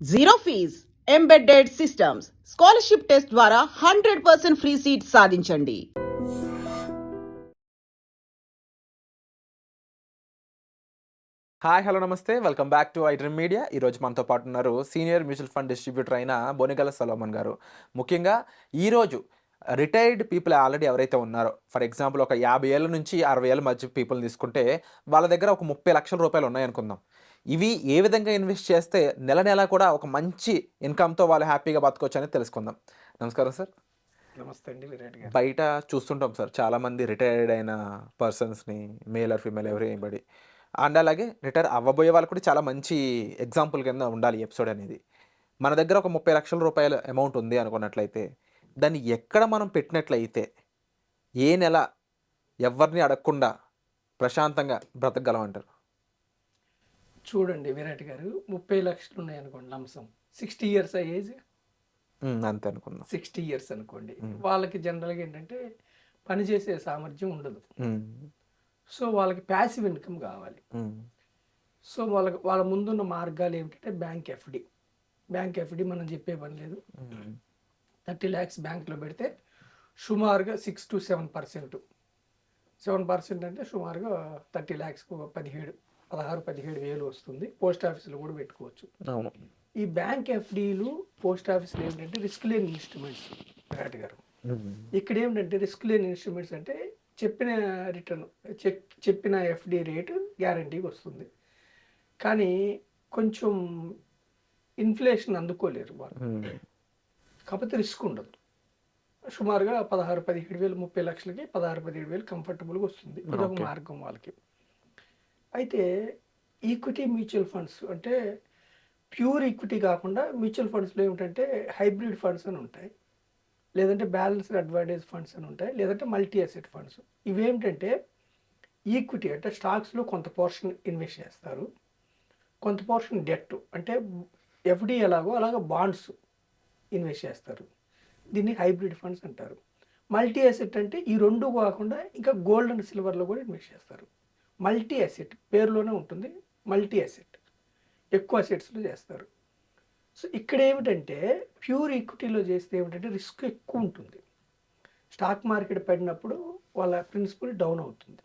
Zero fees embedded systems scholarship test ద్వారా 100% free seat సాధించండి. Hi hello నమస్తే, welcome back to iDream Media. ఈరోజు మనతో పాటు ఉన్నారు సీనియర్ మ్యూచువల్ ఫండ్ డిస్ట్రిబ్యూటర్ అయిన బోనిగల సొలొమన్ గారు. ముఖ్యంగా ఈరోజు రిటైర్డ్ పీపుల్ ఆల్రెడీ ఎవరైతే ఉన్నారో, ఫర్ ఎగ్జాంపుల్ ఒక 50 ఏళ్ళ నుంచి 60 ఏళ్ళ మధ్య పీపుల్ తీసుకుంటే వాళ్ళ దగ్గర ఒక 30 లక్షల రూపాయలు ఉన్నాయనుకుందాం. ఇవి ఏ విధంగా ఇన్వెస్ట్ చేస్తే నెల నెల కూడా ఒక మంచి ఇన్కమ్తో వాళ్ళు హ్యాపీగా బతకొచ్చు అనేది తెలుసుకుందాం. నమస్కారం సార్. నమస్తే అండి విరాట్ గారు. బయట చూస్తుంటాం సార్, చాలామంది రిటైర్డ్ అయిన పర్సన్స్ని, male or female every and అలాగే రిటైర్ అవ్వబోయే వాళ్ళు కూడా చాలా మంచి ఎగ్జాంపుల్ కింద ఉండాలి ఎపిసోడ్ అనేది. మన దగ్గర ఒక 30 లక్షల రూపాయల అమౌంట్ ఉంది అనుకున్నట్లయితే దాన్ని ఎక్కడ మనం పెట్టినట్లయితే ఏ నెల ఎవరిని అడగకుండా ప్రశాంతంగా బ్రతకగలం అంటారు? చూడండి విరాట్ గారు, 30 లక్షలు ఉన్నాయి అనుకోండి లంసం. 60 ఇయర్స్ ఏజ్, అంతే అనుకుందాం. 60 ఇయర్స్ అనుకోండి. వాళ్ళకి జనరల్గా ఏంటంటే పనిచేసే సామర్థ్యం ఉండదు. సో వాళ్ళకి ప్యాసివ్ ఇన్కమ్ కావాలి. సో వాళ్ళ ముందున్న మార్గాలు ఏమిటంటే బ్యాంక్ ఎఫ్డి. బ్యాంక్ ఎఫ్డి మనం చెప్పే పని లేదు. 30 lakhs బ్యాంక్లో పెడితే సుమారుగా 6 to 7%. 7% అంటే సుమారుగా 30 lakhs 16-17 వేలు వస్తుంది. పోస్ట్ ఆఫీసులో కూడా పెట్టుకోవచ్చు. ఈ బ్యాంక్ ఎఫ్డీలు పోస్ట్ ఆఫీసులు ఏంటంటే రిస్క్ లేని ఇన్స్ట్రుమెంట్స్ విరాట్ గారు. ఇక్కడ ఏమిటంటే రిస్క్ లేని ఇన్స్ట్రుమెంట్స్ అంటే చెప్పిన రిటర్న్, చెప్పిన ఎఫ్డి రేటు గ్యారంటీగా వస్తుంది. కానీ కొంచెం ఇన్ఫ్లేషన్ అందుకోలేరు వాళ్ళు, కాకపోతే రిస్క్ ఉండదు. సుమారుగా 16-17 వేలు, 30 లక్షలకి 16-17 వేలు కంఫర్టబుల్గా వస్తుంది. ఇదొక మార్గం వాళ్ళకి. అయితే ఈక్విటీ మ్యూచువల్ ఫండ్స్ అంటే ప్యూర్ ఈక్విటీ కాకుండా మ్యూచువల్ ఫండ్స్లో ఏమిటంటే హైబ్రిడ్ ఫండ్స్ అని ఉంటాయి, లేదంటే బ్యాలెన్స్డ్ అడ్వాంటేజ్ ఫండ్స్ అని ఉంటాయి, లేదంటే మల్టీ అసెట్ ఫండ్స్. ఇవేమిటంటే ఈక్విటీ అంటే స్టాక్స్లో కొంత పోర్షన్ ఇన్వెస్ట్ చేస్తారు, కొంత పోర్షన్ డెట్ అంటే ఎఫ్డి ఎలాగో అలాగ బాండ్స్ ఇన్వెస్ట్ చేస్తారు. దీన్ని హైబ్రిడ్ ఫండ్స్ అంటారు. మల్టీ అసెట్ అంటే ఈ రెండు కాకుండా ఇంకా గోల్డ్ అండ్ సిల్వర్లో కూడా ఇన్వెస్ట్ చేస్తారు. మల్టీ అసెట్ పేరులోనే ఉంటుంది, మల్టీ అసెట్ ఎక్కువ అసెట్స్లో చేస్తారు. సో ఇక్కడ ఏమిటంటే ప్యూర్ ఈక్విటీలో చేస్తే ఏమిటంటే రిస్క్ ఎక్కువ ఉంటుంది. స్టాక్ మార్కెట్ పడినప్పుడు వాళ్ళ ప్రిన్సిపల్ డౌన్ అవుతుంది.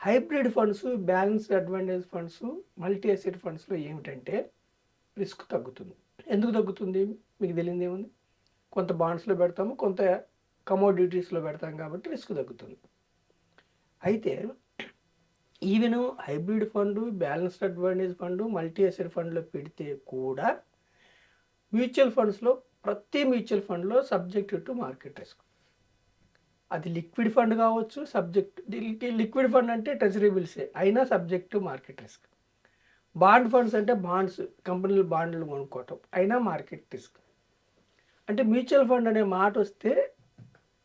Hybrid funds, balanced advantage funds, multi asset ఫండ్స్లో ఏమిటంటే రిస్క్ తగ్గుతుంది. ఎందుకు తగ్గుతుంది మీకు తెలియదు ఏముంది, కొంత బాండ్స్లో పెడతాము, కొంత కమోడిటీస్లో పెడతాం కాబట్టి రిస్క్ తగ్గుతుంది. అయితే even hybrid fund, balanced advantage fund, multi asset ఫండ్లో పెడితే కూడా మ్యూచువల్ ఫండ్స్లో ప్రతి మ్యూచువల్ ఫండ్లో సబ్జెక్ట్ టు మార్కెట్ రిస్క్. అది లిక్విడ్ ఫండ్ కావచ్చు, లిక్విడ్ ఫండ్ అంటే ట్రెజరీ బిల్సే అయినా subject to market risk. Bond funds అంటే బాండ్స్, కంపెనీలు బాండ్లు కొనుక్కోవటం అయినా మార్కెట్ రిస్క్. అంటే మ్యూచువల్ ఫండ్ అనే మాట వస్తే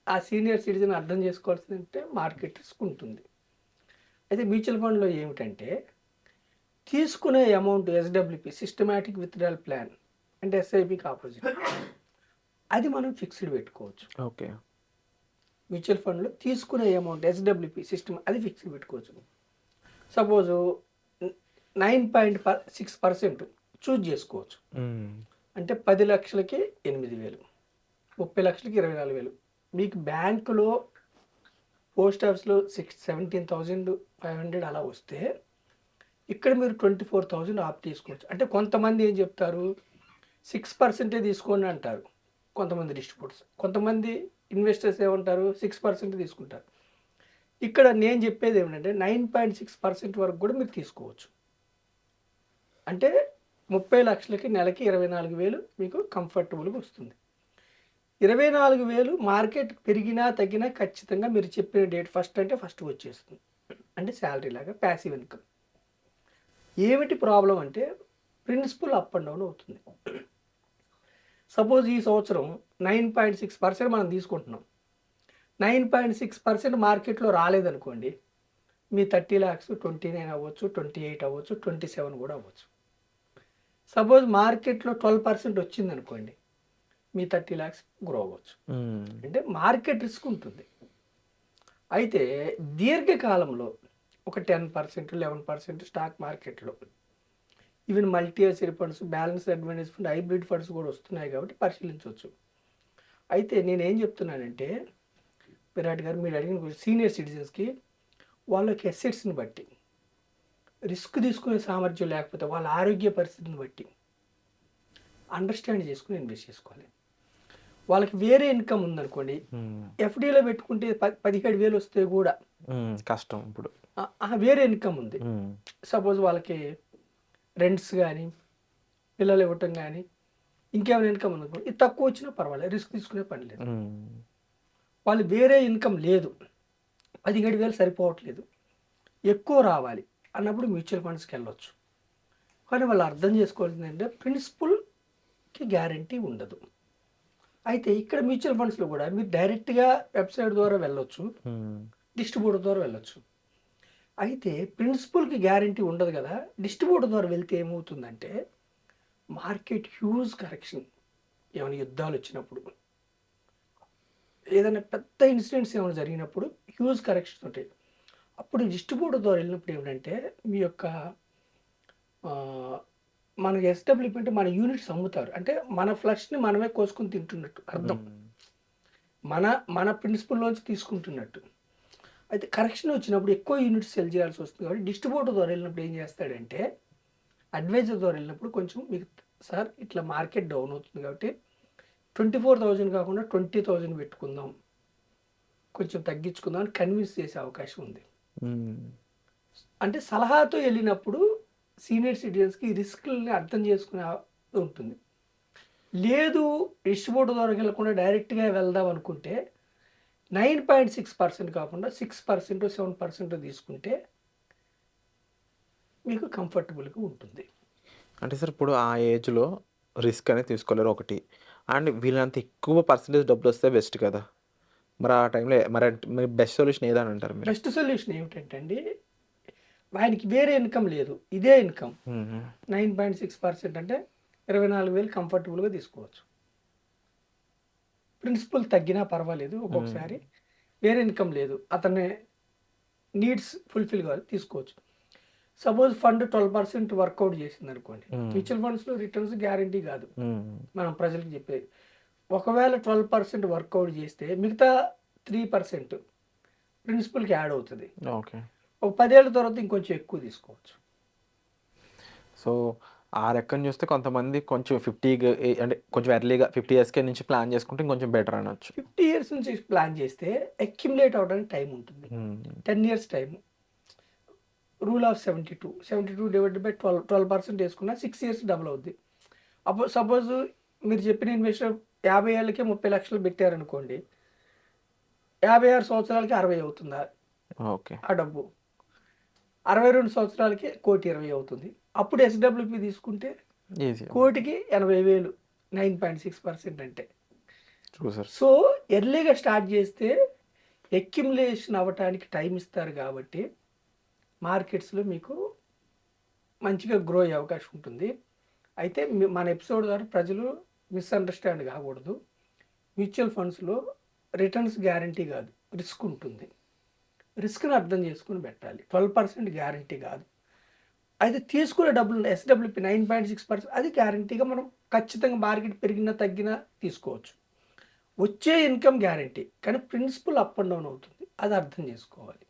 ఆ సీనియర్ సిటిజన్ అర్థం చేసుకోవాల్సిందంటే మార్కెట్ రిస్క్ ఉంటుంది. అయితే మ్యూచువల్ ఫండ్లో ఏమిటంటే తీసుకునే amount SWP, systematic withdrawal plan అంటే ఎస్ఐపికి ఆపోజిట్, అది మనం ఫిక్స్డ్ పెట్టుకోవచ్చు. ఓకే. మ్యూచువల్ ఫండ్లో తీసుకునే అమౌంట్ ఎస్డబ్ల్యూపి సిస్టమ్ అది ఫిక్స్డ్ పెట్టుకోవచ్చు. సపోజు 9.6% చూజ్ చేసుకోవచ్చు. అంటే 10 లక్షలకి 8,000, 30 లక్షలకి 24,000. మీకు బ్యాంకులో పోస్ట్ ఆఫీస్లో 17,500 అలా వస్తే ఇక్కడ మీరు 24,000 ఆప్ తీసుకోవచ్చు. అంటే కొంతమంది ఏం చెప్తారు 6% తీసుకోండి అంటారు, కొంతమంది డిస్ట్రిబ్యూటర్స్. కొంతమంది ఇన్వెస్టర్స్ ఏమంటారు 6% తీసుకుంటారు. ఇక్కడ నేను చెప్పేది ఏమిటంటే 9.6% వరకు కూడా మీరు తీసుకోవచ్చు. అంటే 30 లక్షలకి నెలకి 24,000 మీకు కంఫర్టబుల్గా వస్తుంది. 24,000 మార్కెట్ పెరిగినా తగ్గినా ఖచ్చితంగా మీరు చెప్పిన డేట్ ఫస్ట్ అంటే ఫస్ట్ వచ్చేస్తుంది. అంటే శాలరీ లాగా ప్యాసివ్ ఇన్కమ్. ఏమిటి ప్రాబ్లం అంటే ప్రిన్సిపల్ అప్ అండ్ డౌన్ అవుతుంది. సపోజ్ ఈ సంవత్సరం 9.6% మనం తీసుకుంటున్నాం, 9.6% మార్కెట్లో రాలేదనుకోండి, మీ 30 lakhs 29 అవ్వచ్చు, 28 అవ్వచ్చు, 27 కూడా అవ్వచ్చు. సపోజ్ మార్కెట్లో 12% వచ్చిందనుకోండి, మీ 30 lakhs గ్రో అవ్వచ్చు. అంటే మార్కెట్ రిస్క్ ఉంటుంది. అయితే దీర్ఘకాలంలో ఒక 10%, 11% స్టాక్ మార్కెట్లో even multi asset funds, balance advantage fund, hybrid funds కూడా వస్తున్నాయి కాబట్టి పరిశీలించవచ్చు. అయితే నేనేం చెప్తున్నానంటే విరాట్ గారు, మీరు అడిగిన సీనియర్ సిటిజన్స్కి వాళ్ళకి అసెట్స్ని బట్టి, రిస్క్ తీసుకునే సామర్థ్యం లేకపోతే వాళ్ళ ఆరోగ్య పరిస్థితిని బట్టి అండర్స్టాండ్ చేసుకుని ఇన్వెస్ట్ చేసుకోవాలి. వాళ్ళకి వేరే ఇన్కమ్ ఉందనుకోండి, ఎఫ్డీలో పెట్టుకుంటే 17,000 వస్తే కూడా కష్టం. ఇప్పుడు వేరే ఇన్కమ్ ఉంది, సపోజ్ వాళ్ళకి రెంట్స్ కానీ పిల్లలు ఇవ్వటం కానీ ఇంకేమైనా ఇన్కమ్ ఉందనుకోండి, ఇది తక్కువ వచ్చినా పర్వాలేదు, రిస్క్ తీసుకునే పని లేదు. వాళ్ళు వేరే ఇన్కమ్ లేదు, 17,000 సరిపోవట్లేదు, ఎక్కువ రావాలి అన్నప్పుడు మ్యూచువల్ ఫండ్స్కి వెళ్ళొచ్చు. కానీ వాళ్ళు అర్థం చేసుకోవాల్సింది ఏంటంటే ప్రిన్సిపల్కి గ్యారంటీ ఉండదు. అయితే ఇక్కడ మ్యూచువల్ ఫండ్స్లో కూడా మీరు డైరెక్ట్గా వెబ్సైట్ ద్వారా వెళ్ళొచ్చు, డిస్ట్రిబ్యూటర్ ద్వారా వెళ్ళొచ్చు. అయితే ప్రిన్సిపల్కి గ్యారంటీ ఉండదు కదా. డిస్ట్రిబ్యూటర్ ద్వారా వెళ్తే ఏమవుతుందంటే మార్కెట్ హ్యూజ్ కరెక్షన్, ఏమైనా యుద్ధాలు వచ్చినప్పుడు, ఏదైనా పెద్ద ఇన్సిడెంట్స్ ఏమైనా జరిగినప్పుడు హ్యూజ్ కరెక్షన్స్ ఉంటాయి. అప్పుడు డిస్ట్రిబ్యూటర్ ద్వారా వెళ్ళినప్పుడు ఏమిటంటే మీ యొక్క మనకి ఎస్డబ్ల్యూపీ అంటే మన యూనిట్స్ అమ్ముతారు, అంటే మన ఫ్లష్ని మనమే కోసుకొని తింటున్నట్టు అర్థం, మన ప్రిన్సిపల్లోంచి తీసుకుంటున్నట్టు. అయితే కరెక్షన్ వచ్చినప్పుడు ఎక్కువ యూనిట్స్ సెల్ చేయాల్సి వస్తుంది కాబట్టి డిస్ట్రిబ్యూటర్ ద్వారా వెళ్ళినప్పుడు ఏం చేస్తాడంటే, అడ్వైజర్ ద్వారా వెళ్ళినప్పుడు కొంచెం మీకు సార్ ఇట్లా మార్కెట్ డౌన్ అవుతుంది కాబట్టి 24,000 కాకుండా 20,000 పెట్టుకుందాం, కొంచెం తగ్గించుకుందాం అని కన్విన్స్ చేసే అవకాశం ఉంది. అంటే సలహాతో వెళ్ళినప్పుడు సీనియర్ సిటిజన్స్కి రిస్క్ని అర్థం చేసుకునే ఉంటుంది. లేదు డిస్ట్రిబ్యూటర్ ద్వారా వెళ్ళకుండా డైరెక్ట్గా వెళ్దాం అనుకుంటే 9.6% కాకుండా 6%, 7% తీసుకుంటే మీకు కంఫర్టబుల్గా ఉంటుంది. అంటే సార్ ఇప్పుడు ఆ ఏజ్లో రిస్క్ అనేది తీసుకోలేరు ఒకటి, అండ్ వీళ్ళంత ఎక్కువ పర్సెంటేజ్ డబ్బులు వస్తే బెస్ట్ కదా. మరి ఆ టైంలో మరి బెస్ట్ సొల్యూషన్ ఏదని అంటారు మీరు? బెస్ట్ సొల్యూషన్ ఏమిటంటే అండి, ఆయనకి వేరే ఇన్కమ్ లేదు, ఇదే ఇన్కమ్ 9.6% అంటే 24,000 కంఫర్టబుల్గా తీసుకోవచ్చు. ప్రిన్సిపల్ తగ్గినా పర్వాలేదు, ఒక్కొక్కసారి వేరే ఇన్కమ్ లేదు, అతని నీడ్స్ ఫుల్ఫిల్ కావాలి, తీసుకోవచ్చు. సపోజ్ ఫండ్ 12% వర్కౌట్ చేసింది అనుకోండి, మ్యూచువల్ ఫండ్స్లో రిటర్న్స్ గ్యారంటీ కాదు, మనం ప్రజలకు చెప్పేది. ఒకవేళ 12% వర్కౌట్ చేస్తే మిగతా 3% ప్రిన్సిపల్కి యాడ్ అవుతుంది. ఓకే, ఒక 10 ఏళ్ళ తర్వాత ఇంకొంచెం ఎక్కువ తీసుకోవచ్చు. సో ఆ లెక్కను చూస్తే కొంతమంది కొంచెం 50 అంటే కొంచెం ఎర్లీగా 50 years నుంచి ప్లాన్ చేసుకుంటే కొంచెం బెటర్ అనొచ్చు. 50 years నుంచి ప్లాన్ చేస్తే అక్యుములేట్ అవడానికి టైం ఉంటుంది, 10 years time. Rule of 72 divided by 12% వేసుకున్నా 6 years డబుల్ అవుద్ది. అప్పుడు సపోజ్ మీరు చెప్పిన ఇన్వెస్టర్ 50 ఏళ్ళకే 30 లక్షలు పెట్టారనుకోండి, 56 సంవత్సరాలకి 60 అవుతుందా ఓకే ఆ డబ్బు, 62 సంవత్సరాలకి 1,20,00,000 అవుతుంది. అప్పుడు ఎస్డబ్ల్యూపీ తీసుకుంటే కోటికి 80,000, 9.6% అంటే. సో ఎర్లీగా స్టార్ట్ చేస్తే అక్యుములేషన్ అవ్వటానికి టైం ఇస్తారు కాబట్టి మార్కెట్స్లో మీకు మంచిగా గ్రో అయ్యే అవకాశం ఉంటుంది. అయితే మన ఎపిసోడ్ ద్వారా ప్రజలు మిస్అండర్స్టాండ్ కాకూడదు. మ్యూచువల్ ఫండ్స్లో రిటర్న్స్ గ్యారంటీ కాదు, రిస్క్ ఉంటుంది. రిస్క్ని అర్థం చేసుకుని పెట్టాలి. 12% గ్యారంటీ కాదు. అయితే తీసుకునే డబ్బులు ఎస్డబ్ల్యూపీ 9.6% అది గ్యారంటీగా మనం ఖచ్చితంగా మార్కెట్ పెరిగినా తగ్గినా తీసుకోవచ్చు. వచ్చే ఇన్కమ్ గ్యారంటీ, కానీ ప్రిన్సిపల్ అప్ అండ్ డౌన్ అవుతుంది, అది అర్థం చేసుకోవాలి.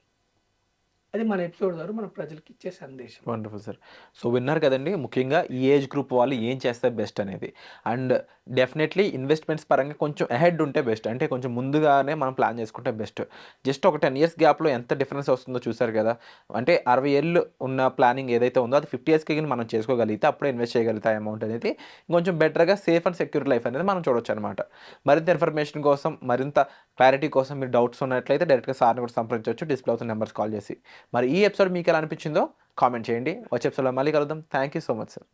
అది మన ఎపిసోడ్ ద్వారా మన ప్రజలకి ఇచ్చే సందేశం. Wonderful sir. సో విన్నారు కదండి, ముఖ్యంగా ఈ ఏజ్ గ్రూప్ వాళ్ళు ఏం చేస్తే బెస్ట్ అనేది. అండ్ డెఫినెట్లీ ఇన్వెస్ట్మెంట్స్ పరంగా కొంచెం అహెడ్ ఉంటే బెస్ట్, అంటే కొంచెం ముందుగానే మనం ప్లాన్ చేసుకుంటే బెస్ట్. జస్ట్ ఒక 10 years గ్యాప్లో ఎంత డిఫరెన్స్ వస్తుందో చూసారు కదా. అంటే 60 ఏళ్ళు ఉన్న ప్లానింగ్ ఏదైతే ఉందో అది 50 yearsకి మనం చేసుకోగలిగితే అప్పుడే ఇన్వెస్ట్ చేయగలుగుతాయి అమౌంట్ అనేది. కొంచెం బెటర్గా సేఫ్ అండ్ సెక్యూర్ లైఫ్ అనేది మనం చూడొచ్చు అనమాట. మరింత ఇన్ఫర్మేషన్ కోసం, మరింత క్లారిటీ కోసం మీరు డౌట్స్ ఉన్నట్లయితే డైరెక్ట్గా సార్ని కూడా సంప్రదించవచ్చు, డిస్ప్లే అవుతున్న నెంబర్స్ కాల్ చేసి. మరి ఈ ఎపిసోడ్ మీకు ఎలా అనిపించిందో కామెంట్ చేయండి. వచ్చే ఎపిసోడ్లో మళ్ళీ కలుద్దాం. Thank you so much sir.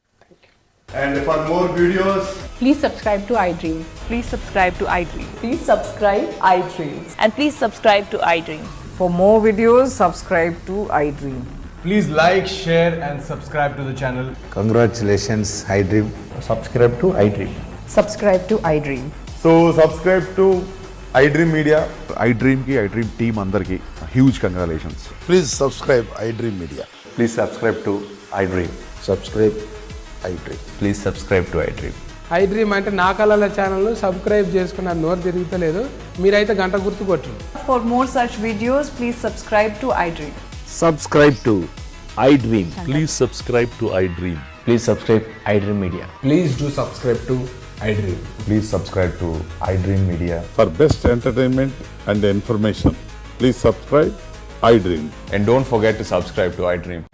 And for more videos, Please subscribe to iDream. Please subscribe to iDream. Please subscribe iDream. And please subscribe to iDream. For more videos, subscribe to iDream. please like, share and subscribe to the channel. Congratulations, iDream. Subscribe to iDream. Subscribe to iDream. So subscribe to iDream Media. iDream ki iDream team andarki huge congratulations. Please subscribe iDream Media. Please subscribe to iDream. Subscribe iDream. Please subscribe to iDream. I dream అంటే నా కళల ఛానల్ను subscribe చేసుకున్న నోరు తిరుగుతలేదు, మీరైతే గంట గుర్తు కొట్టు. For more such videos, please subscribe to iDream. Subscribe to iDream. Please subscribe to iDream. Please subscribe iDream Media. Please do subscribe to iDream. Please subscribe to iDream Media. For best entertainment and information, please subscribe iDream. And don't forget to subscribe to iDream.